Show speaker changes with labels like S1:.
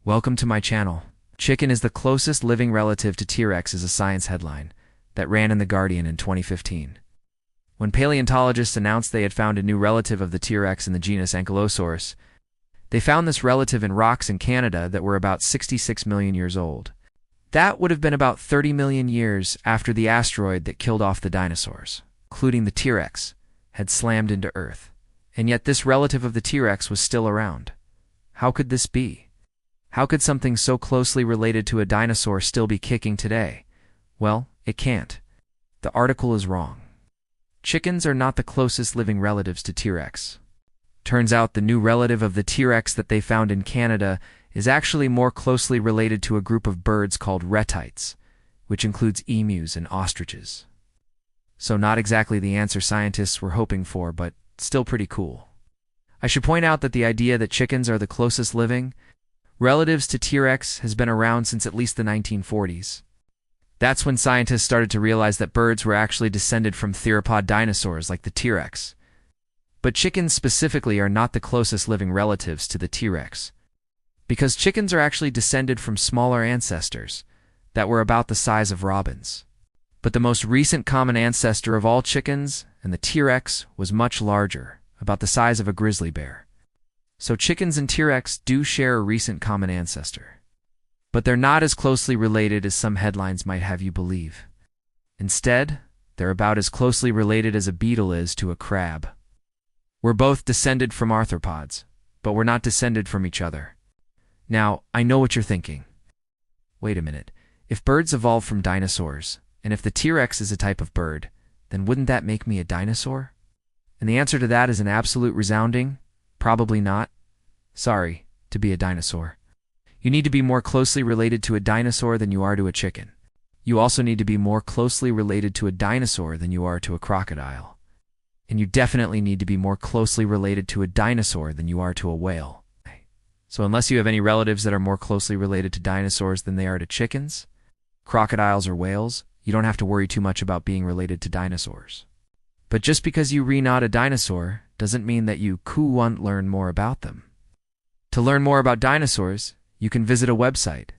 S1: Welcome to my channel. Chicken is the closest living relative to T-Rex is a science headline that ran in The Guardian in 2015. When paleontologists announced they had found a new relative of the T-Rex in the genus Ankylosaurus, they found this relative in rocks in Canada that were about 66 million years old. That would have been about 30 million years after the asteroid that killed off the dinosaurs, including the T-Rex, had slammed into Earth. And yet this relative of the T-Rex was still around. How could this be? How could something so closely related to a dinosaur still be kicking today? Well, it can't. The article is wrong. Chickens are not the closest living relatives to T-Rex. Turns out the new relative of the T-Rex that they found in Canada is actually more closely related to a group of birds called retites, which includes emus and ostriches. So not exactly the answer scientists were hoping for, but still pretty cool. I should point out that the idea that chickens are the closest living relatives to T-Rex has been around since at least the 1940s. That's when scientists started to realize that birds were actually descended from theropod dinosaurs like the T-Rex. But chickens specifically are not the closest living relatives to the T-Rex, because chickens are actually descended from smaller ancestors that were about the size of robins. But the most recent common ancestor of all chickens and the T-Rex was much larger, about the size of a grizzly bear. So chickens and T-Rex do share a recent common ancestor. But they're not as closely related as some headlines might have you believe. Instead, they're about as closely related as a beetle is to a crab. We're both descended from arthropods, but we're not descended from each other. Now, I know what you're thinking. Wait a minute. If birds evolved from dinosaurs, and if the T-Rex is a type of bird, then wouldn't that make me a dinosaur? And the answer to that is an absolute resounding, probably not. Sorry, to be a dinosaur. You need to be more closely related to a dinosaur than you are to a chicken. You also need to be more closely related to a dinosaur than you are to a crocodile. And you definitely need to be more closely related to a dinosaur than you are to a whale. So unless you have any relatives that are more closely related to dinosaurs than they are to chickens, crocodiles, or whales, you don't have to worry too much about being related to dinosaurs. But just because you are not a dinosaur doesn't mean that you can't learn more about them. To learn more about dinosaurs, you can visit a website